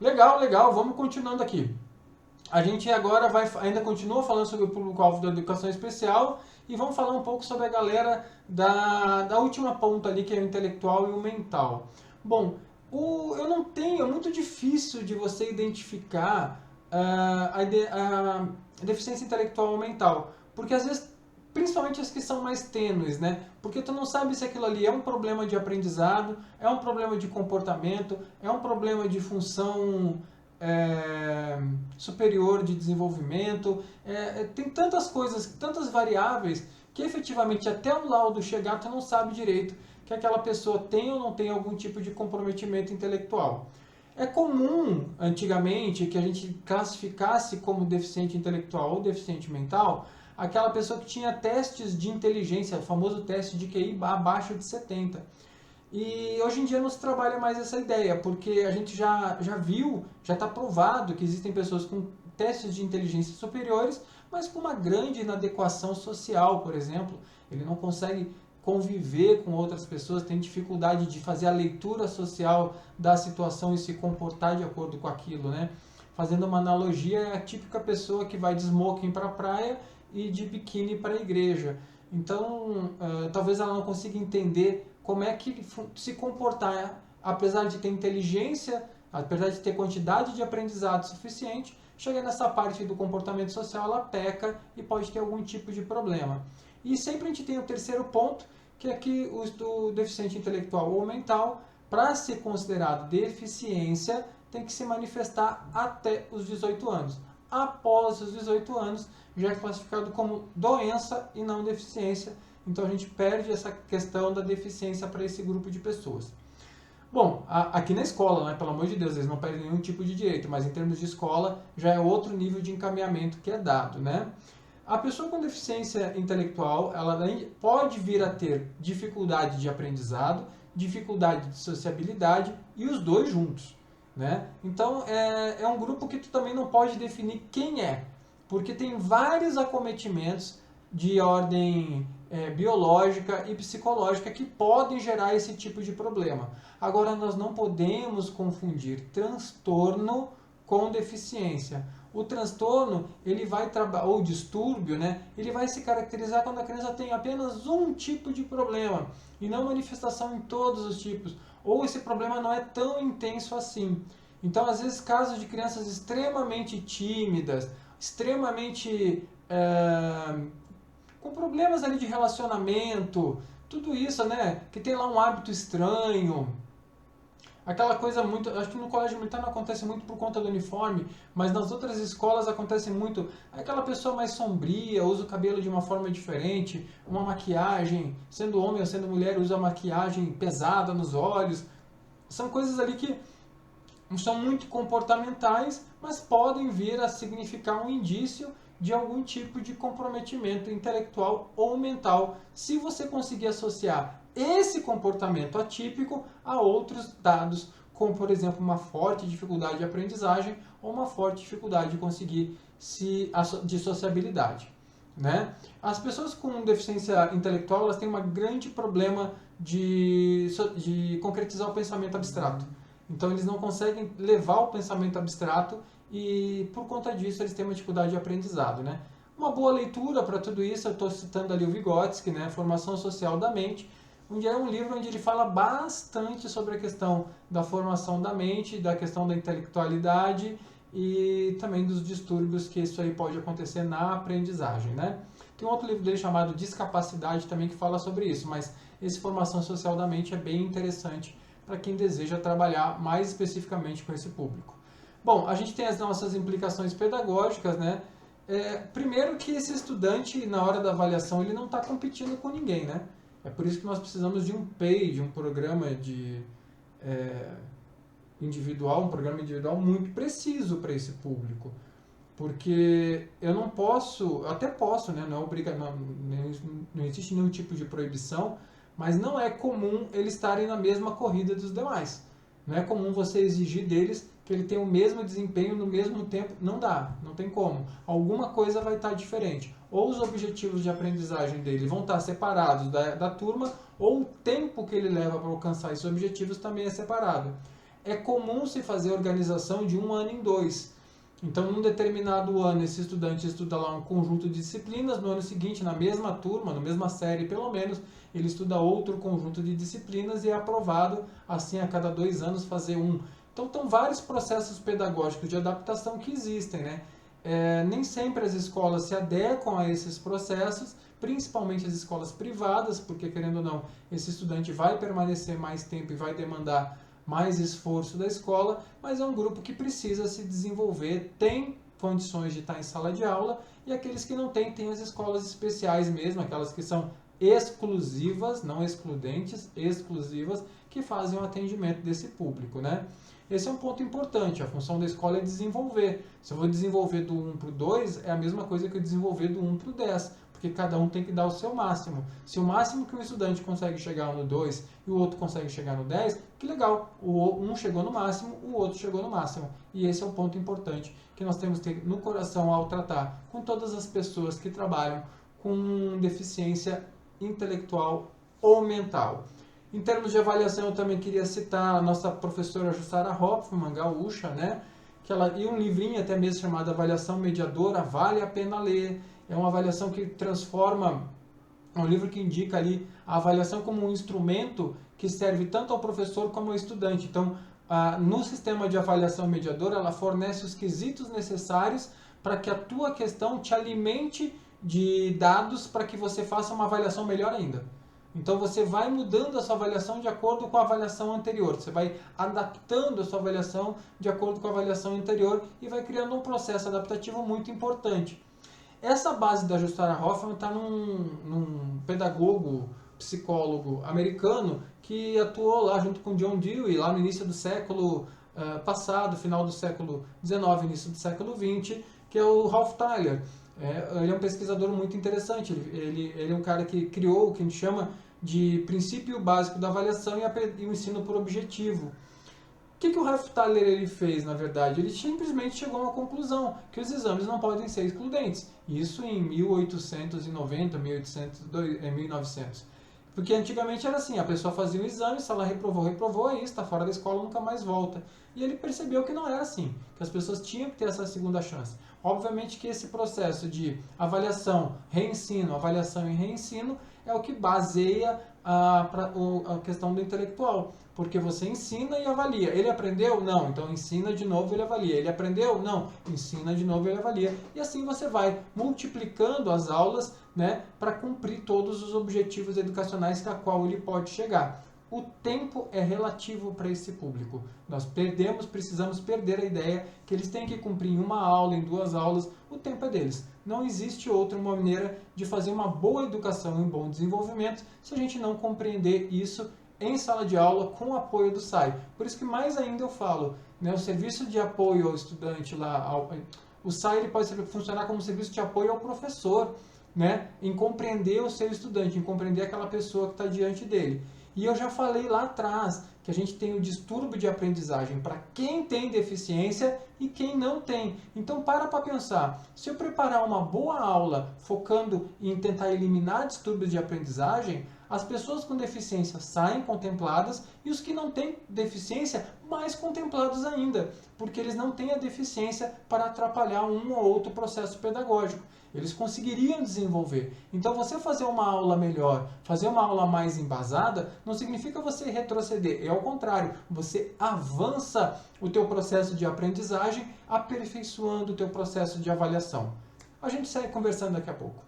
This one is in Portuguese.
Legal, legal, vamos continuando aqui. A gente agora ainda continua falando sobre o público-alvo da educação especial e vamos falar um pouco sobre a galera da última ponta ali, que é o intelectual e o mental. Bom, eu não tenho, é muito difícil de você identificar a deficiência intelectual ou mental, porque às vezes, principalmente as que são mais tênues, né? Porque tu não sabe se aquilo ali é um problema de aprendizado, é um problema de comportamento, é um problema de função é, superior de desenvolvimento. Tem tantas coisas, tantas variáveis, que efetivamente até o laudo chegar, tu não sabe direito que aquela pessoa tem ou não tem algum tipo de comprometimento intelectual. É comum, antigamente, que a gente classificasse como deficiente intelectual ou deficiente mental aquela pessoa que tinha testes de inteligência, o famoso teste de QI abaixo de 70. E hoje em dia não se trabalha mais essa ideia, porque a gente já viu, já está provado que existem pessoas com testes de inteligência superiores, mas com uma grande inadequação social, por exemplo. Ele não consegue conviver com outras pessoas, tem dificuldade de fazer a leitura social da situação e se comportar de acordo com aquilo, né? Fazendo uma analogia, é a típica pessoa que vai de smoking para a praia e de biquíni para a igreja. Então, talvez ela não consiga entender como é que se comportar, apesar de ter inteligência, apesar de ter quantidade de aprendizado suficiente, chega nessa parte do comportamento social, ela peca e pode ter algum tipo de problema. E sempre a gente tem o terceiro ponto, que é que o deficiente intelectual ou mental, para ser considerado deficiência, tem que se manifestar até os 18 anos. Após os 18 anos, já é classificado como doença e não deficiência. Então a gente perde essa questão da deficiência para esse grupo de pessoas. Bom, aqui na escola, né, pelo amor de Deus, eles não perdem nenhum tipo de direito, mas em termos de escola já é outro nível de encaminhamento que é dado, né? A pessoa com deficiência intelectual, ela pode vir a ter dificuldade de aprendizado, dificuldade de sociabilidade e os dois juntos, né? Então é um grupo que tu também não pode definir quem é, porque tem vários acometimentos de ordem biológica e psicológica que podem gerar esse tipo de problema. Agora, nós não podemos confundir transtorno com deficiência. O transtorno, ele vai ou distúrbio, né? Ele vai se caracterizar quando a criança tem apenas um tipo de problema e não manifestação em todos os tipos, ou esse problema não é tão intenso assim. Então, às vezes, casos de crianças extremamente tímidas, extremamente com problemas ali de relacionamento, tudo isso, né? Que tem lá um hábito estranho, aquela coisa muito, acho que no colégio militar não acontece muito por conta do uniforme, mas nas outras escolas acontece muito, aquela pessoa mais sombria, usa o cabelo de uma forma diferente, uma maquiagem, sendo homem ou sendo mulher, usa maquiagem pesada nos olhos. São coisas ali que são muito comportamentais, mas podem vir a significar um indício de algum tipo de comprometimento intelectual ou mental, se você conseguir associar esse comportamento atípico a outros dados, como por exemplo uma forte dificuldade de aprendizagem ou uma forte dificuldade de conseguir de sociabilidade, né? As pessoas com deficiência intelectual, elas têm um grande problema de concretizar o pensamento abstrato. Então eles não conseguem levar o pensamento abstrato e por conta disso eles têm uma dificuldade de aprendizado, né? Uma boa leitura para tudo isso, eu estou citando ali o Vygotsky, né? Formação Social da Mente, onde é um livro onde ele fala bastante sobre a questão da formação da mente, da questão da intelectualidade e também dos distúrbios que isso aí pode acontecer na aprendizagem, né? Tem um outro livro dele chamado Discapacidade também que fala sobre isso, mas esse Formação Social da Mente é bem interessante para quem deseja trabalhar mais especificamente com esse público. Bom, a gente tem as nossas implicações pedagógicas, né? Primeiro que esse estudante, na hora da avaliação, ele não está competindo com ninguém, né? É por isso que nós precisamos de um PEI, de um programa individual, um programa individual muito preciso para esse público. Porque eu não posso, eu até posso, né? Não, não existe nenhum tipo de proibição, mas não é comum eles estarem na mesma corrida dos demais. Não é comum você exigir deles que ele tenha o mesmo desempenho no mesmo tempo. Não dá, não tem como. Alguma coisa vai estar diferente. Ou os objetivos de aprendizagem dele vão estar separados da turma, ou o tempo que ele leva para alcançar esses objetivos também é separado. é comum se fazer organização de 1 ano em 2. Então, num determinado ano, esse estudante estuda lá um conjunto de disciplinas, no ano seguinte, na mesma turma, na mesma série pelo menos, ele estuda outro conjunto de disciplinas e é aprovado, assim, a cada 2 anos, fazer um. Então, estão vários processos pedagógicos de adaptação que existem, né? Nem sempre as escolas se adequam a esses processos, principalmente as escolas privadas, porque, querendo ou não, esse estudante vai permanecer mais tempo e vai demandar mais esforço da escola, mas é um grupo que precisa se desenvolver, tem condições de estar em sala de aula, e aqueles que não têm, tem as escolas especiais mesmo, aquelas que são exclusivas, não excludentes, exclusivas, que fazem o atendimento desse público, né? Esse é um ponto importante, a função da escola é desenvolver. Se eu vou desenvolver do 1 para o 2, é a mesma coisa que eu desenvolver do 1 para o 10, porque cada um tem que dar o seu máximo. Se o máximo que um estudante consegue chegar no 2 e o outro consegue chegar no 10, que legal, um chegou no máximo, o outro chegou no máximo. E esse é um ponto importante que nós temos que ter no coração ao tratar com todas as pessoas que trabalham com deficiência intelectual ou mental. Em termos de avaliação, eu também queria citar a nossa professora Jussara Hoffmann, gaúcha, né? E um livrinho até mesmo chamado Avaliação Mediadora, vale a pena ler. É uma avaliação que transforma, é um livro que indica ali a avaliação como um instrumento que serve tanto ao professor como ao estudante. Então, no sistema de avaliação mediadora, ela fornece os quesitos necessários para que a tua questão te alimente de dados para que você faça uma avaliação melhor ainda. Então você vai mudando a sua avaliação de acordo com a avaliação anterior. Você vai adaptando a sua avaliação de acordo com a avaliação anterior e vai criando um processo adaptativo muito importante. Essa base da Jussara Hoffmann está num pedagogo, psicólogo americano que atuou lá junto com John Dewey, lá no início do século passado, final do século XIX, início do século XX, que é o Ralph Tyler. Ele é um pesquisador muito interessante. Ele é um cara que criou o que a gente chama de princípio básico da avaliação e o ensino por objetivo. O que o Ralph Tyler ele fez, na verdade? Ele simplesmente chegou a uma conclusão, que os exames não podem ser excludentes. Isso em 1890, 1900. Porque antigamente era assim, a pessoa fazia um exame, se ela reprovou, é isso, está fora da escola, nunca mais volta. E ele percebeu que não era assim, que as pessoas tinham que ter essa segunda chance. Obviamente que esse processo de avaliação, avaliação e reensino é o que baseia a questão do intelectual. Porque você ensina e avalia. Ele aprendeu? Não. Então ensina de novo e ele avalia. Ele aprendeu? Não. Ensina de novo e ele avalia. E assim você vai multiplicando as aulas, né, para cumprir todos os objetivos educacionais a qual ele pode chegar. O tempo é relativo para esse público. Nós precisamos perder a ideia que eles têm que cumprir em uma aula, em 2 aulas. O tempo é deles. Não existe outra maneira de fazer uma boa educação e um bom desenvolvimento se a gente não compreender isso em sala de aula com o apoio do SAI. Por isso que mais ainda eu falo, né, o serviço de apoio ao estudante lá, o SAI ele pode funcionar como serviço de apoio ao professor, né, em compreender o seu estudante, em compreender aquela pessoa que está diante dele. E eu já falei lá atrás que a gente tem o distúrbio de aprendizagem para quem tem deficiência e quem não tem. Então para pensar, se eu preparar uma boa aula focando em tentar eliminar distúrbios de aprendizagem, as pessoas com deficiência saem contempladas e os que não têm deficiência, mais contemplados ainda, porque eles não têm a deficiência para atrapalhar um ou outro processo pedagógico. Eles conseguiriam desenvolver. Então, você fazer uma aula melhor, fazer uma aula mais embasada, não significa você retroceder. É ao contrário, você avança o teu processo de aprendizagem, aperfeiçoando o teu processo de avaliação. A gente segue conversando daqui a pouco.